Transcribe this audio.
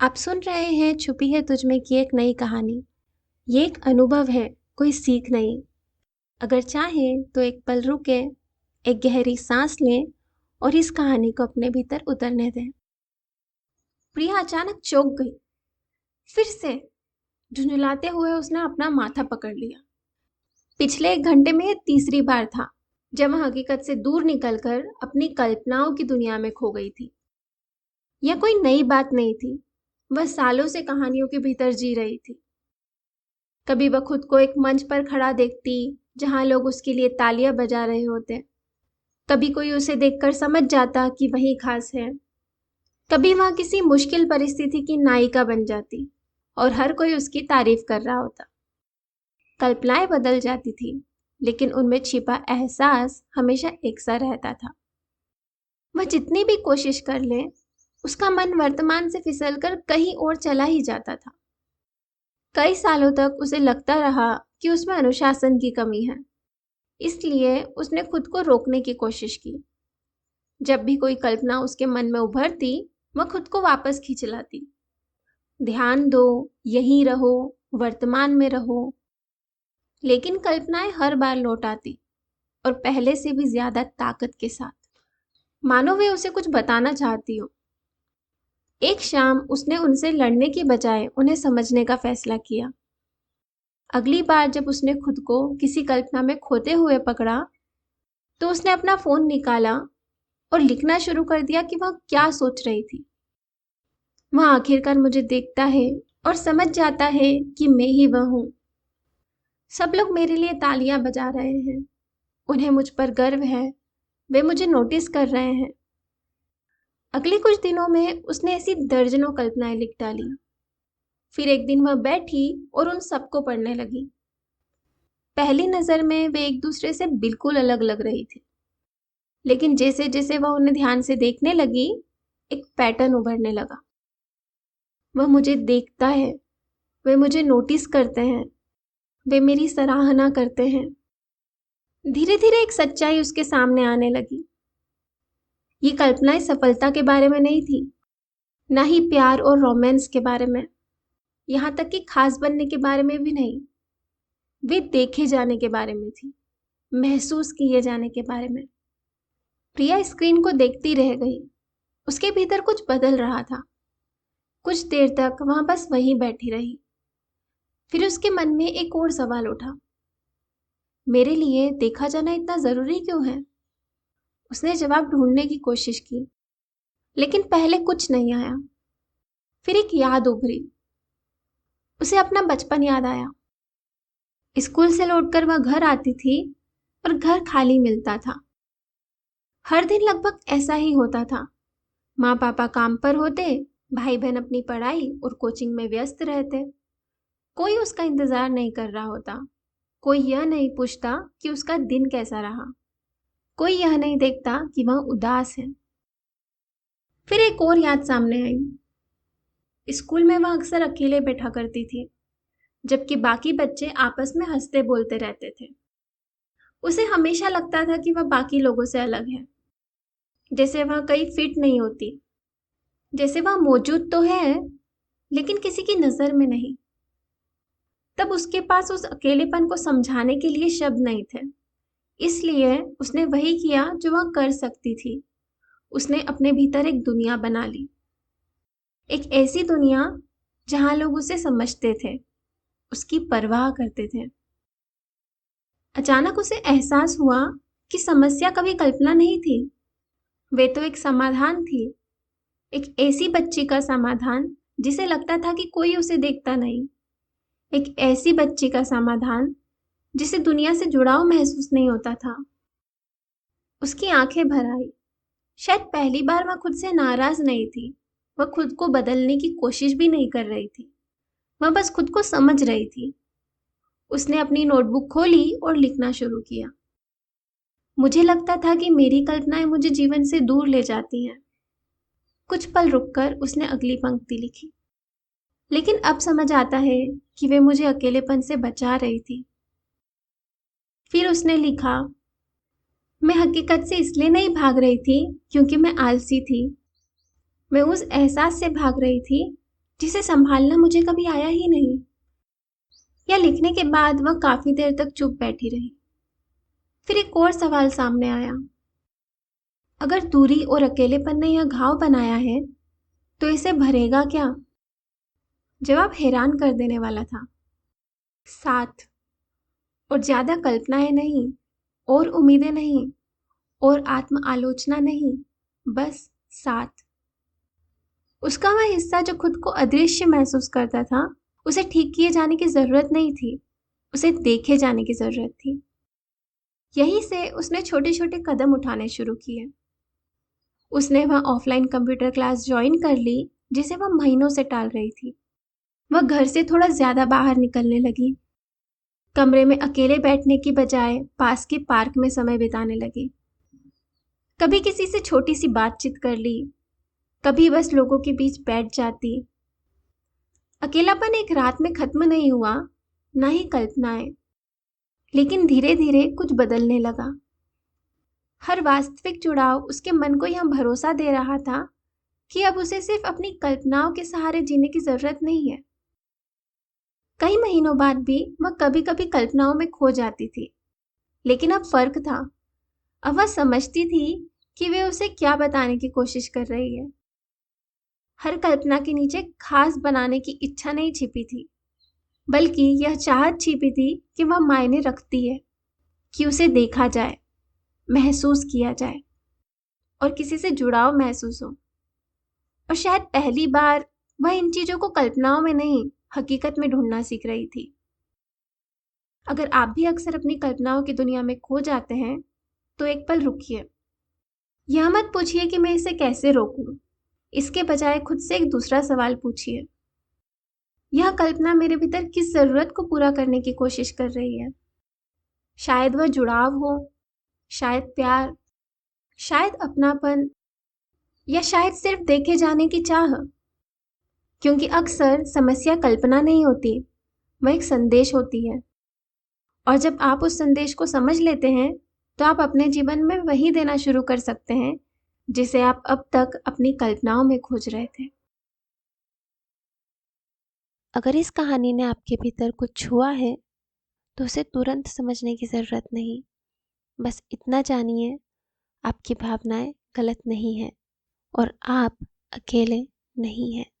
आप सुन रहे हैं छुपी है तुझ में की एक नई कहानी। ये एक अनुभव है, कोई सीख नहीं। अगर चाहें तो एक पल रुके, एक गहरी सांस लें और इस कहानी को अपने भीतर उतरने दें। प्रिया अचानक चौंक गई। फिर से झुंझुलाते हुए उसने अपना माथा पकड़ लिया। पिछले 1 घंटे में ये तीसरी बार था जब वह हकीकत से दूर निकलकर अपनी कल्पनाओं की दुनिया में खो गई थी। यह कोई नई बात नहीं थी, वह सालों से कहानियों के भीतर जी रही थी। कभी वह खुद को एक मंच पर खड़ा देखती जहां लोग उसके लिए तालियां बजा रहे होते। कभी कोई उसे देखकर समझ जाता कि वही खास है। कभी वह किसी मुश्किल परिस्थिति की नायिका बन जाती और हर कोई उसकी तारीफ कर रहा होता। कल्पनाएं बदल जाती थी, लेकिन उनमें छिपा एहसास हमेशा एक सा रहता था। वह जितनी भी कोशिश कर ले, उसका मन वर्तमान से फिसलकर कहीं और चला ही जाता था। कई सालों तक उसे लगता रहा कि उसमें अनुशासन की कमी है, इसलिए उसने खुद को रोकने की कोशिश की। जब भी कोई कल्पना उसके मन में उभरती, वह खुद को वापस खींच लाती। ध्यान दो, यहीं रहो, वर्तमान में रहो। लेकिन कल्पनाएं हर बार लौट आती, और पहले से भी ज्यादा ताकत के साथ, मानो वे उसे कुछ बताना चाहती हो। एक शाम उसने उनसे लड़ने की बजाय उन्हें समझने का फैसला किया। अगली बार जब उसने खुद को किसी कल्पना में खोते हुए पकड़ा, तो उसने अपना फोन निकाला और लिखना शुरू कर दिया कि वह क्या सोच रही थी। वह आखिरकार मुझे देखता है और समझ जाता है कि मैं ही वह हूं। सब लोग मेरे लिए तालियां बजा रहे हैं, उन्हें मुझ पर गर्व है, वे मुझे नोटिस कर रहे हैं। अगले कुछ दिनों में उसने ऐसी दर्जनों कल्पनाएं लिख डाली। फिर एक दिन वह बैठी और उन सबको पढ़ने लगी। पहली नजर में वे एक दूसरे से बिल्कुल अलग लग रही थी, लेकिन जैसे जैसे वह उन्हें ध्यान से देखने लगी, एक पैटर्न उभरने लगा। वह मुझे देखता है, वे मुझे नोटिस करते हैं, वे मेरी सराहना करते हैं। धीरे धीरे एक सच्चाई उसके सामने आने लगी। ये कल्पनाएं सफलता के बारे में नहीं थी, ना ही प्यार और रोमांस के बारे में, यहाँ तक कि खास बनने के बारे में भी नहीं। वे देखे जाने के बारे में थी, महसूस किए जाने के बारे में। प्रिया स्क्रीन को देखती रह गई। उसके भीतर कुछ बदल रहा था। कुछ देर तक वहां बस वहीं बैठी रही। फिर उसके मन में एक और सवाल उठा, मेरे लिए देखा जाना इतना जरूरी क्यों है? उसने जवाब ढूंढने की कोशिश की, लेकिन पहले कुछ नहीं आया। फिर एक याद उभरी। उसे अपना बचपन याद आया। स्कूल से लौटकर वह घर आती थी और घर खाली मिलता था। हर दिन लगभग ऐसा ही होता था। माँ पापा काम पर होते, भाई बहन अपनी पढ़ाई और कोचिंग में व्यस्त रहते। कोई उसका इंतजार नहीं कर रहा होता। कोई यह नहीं पूछता कि उसका दिन कैसा रहा। कोई यह नहीं देखता कि वह उदास है। फिर एक और याद सामने आई। स्कूल में वह अक्सर अकेले बैठा करती थी, जबकि बाकी बच्चे आपस में हंसते बोलते रहते थे। उसे हमेशा लगता था कि वह बाकी लोगों से अलग है, जैसे वह कहीं फिट नहीं होती, जैसे वह मौजूद तो है लेकिन किसी की नजर में नहीं। तब उसके पास उस अकेलेपन को समझाने के लिए शब्द नहीं थे, इसलिए उसने वही किया जो वह कर सकती थी। उसने अपने भीतर एक दुनिया बना ली, एक ऐसी दुनिया जहां लोग उसे समझते थे, उसकी परवाह करते थे। अचानक उसे एहसास हुआ कि समस्या कभी कल्पना नहीं थी, वे तो एक समाधान थी। एक ऐसी बच्ची का समाधान जिसे लगता था कि कोई उसे देखता नहीं। एक ऐसी बच्ची का समाधान जिसे दुनिया से जुड़ाव महसूस नहीं होता था। उसकी आंखें भर आई। शायद पहली बार वह खुद से नाराज नहीं थी। वह खुद को बदलने की कोशिश भी नहीं कर रही थी। वह बस खुद को समझ रही थी। उसने अपनी नोटबुक खोली और लिखना शुरू किया। मुझे लगता था कि मेरी कल्पनाएं मुझे जीवन से दूर ले जाती हैं। कुछ पल रुककर उसने अगली पंक्ति लिखी, लेकिन अब समझ आता है कि वे मुझे अकेलेपन से बचा रही थी। फिर उसने लिखा, मैं हकीकत से इसलिए नहीं भाग रही थी क्योंकि मैं आलसी थी। मैं उस एहसास से भाग रही थी जिसे संभालना मुझे कभी आया ही नहीं। या लिखने के बाद वह काफी देर तक चुप बैठी रही। फिर एक और सवाल सामने आया। अगर दूरी और अकेलेपन ने यह घाव बनाया है, तो इसे भरेगा क्या? जवाब हैरान कर देने वाला था। साथ। और ज्यादा कल्पनाएं नहीं, और उम्मीदें नहीं, और आत्म आलोचना नहीं, बस साथ। उसका वह हिस्सा जो खुद को अदृश्य महसूस करता था, उसे ठीक किए जाने की जरूरत नहीं थी, उसे देखे जाने की जरूरत थी। यहीं से उसने छोटे छोटे कदम उठाने शुरू किए। उसने वह ऑफलाइन कंप्यूटर क्लास ज्वाइन कर ली जिसे वह महीनों से टाल रही थी। वह घर से थोड़ा ज्यादा बाहर निकलने लगी। कमरे में अकेले बैठने की बजाय पास के पार्क में समय बिताने लगी। कभी किसी से छोटी सी बातचीत कर ली, कभी बस लोगों के बीच बैठ जाती। अकेलापन एक रात में खत्म नहीं हुआ, ना ही कल्पनाएं, लेकिन धीरे धीरे कुछ बदलने लगा। हर वास्तविक जुड़ाव उसके मन को यह भरोसा दे रहा था कि अब उसे सिर्फ अपनी कल्पनाओं के सहारे जीने की जरूरत नहीं है। कई महीनों बाद भी वह कभी कभी कल्पनाओं में खो जाती थी, लेकिन अब फर्क था। अब वह समझती थी कि वे उसे क्या बताने की कोशिश कर रही है। हर कल्पना के नीचे खास बनाने की इच्छा नहीं छिपी थी, बल्कि यह चाहत छिपी थी कि वह मायने रखती है, कि उसे देखा जाए, महसूस किया जाए और किसी से जुड़ाव महसूस हो। और शायद पहली बार वह इन चीजों को कल्पनाओं में नहीं, हकीकत में ढूंढना सीख रही थी। अगर आप भी अक्सर अपनी कल्पनाओं की दुनिया में खो जाते हैं, तो एक पल रुकिए। यह मत पूछिए कि मैं इसे कैसे रोकूं। इसके बजाय खुद से एक दूसरा सवाल पूछिए। यह कल्पना मेरे भीतर किस जरूरत को पूरा करने की कोशिश कर रही है? शायद वह जुड़ाव हो, शायद प्यार, शायद अपनापन, या शायद सिर्फ देखे जाने की चाह। क्योंकि अक्सर समस्या कल्पना नहीं होती, वह एक संदेश होती है। और जब आप उस संदेश को समझ लेते हैं, तो आप अपने जीवन में वही देना शुरू कर सकते हैं जिसे आप अब तक अपनी कल्पनाओं में खोज रहे थे। अगर इस कहानी ने आपके भीतर कुछ छुआ है, तो उसे तुरंत समझने की ज़रूरत नहीं। बस इतना जानिए, आपकी भावनाएं गलत नहीं हैं और आप अकेले नहीं हैं।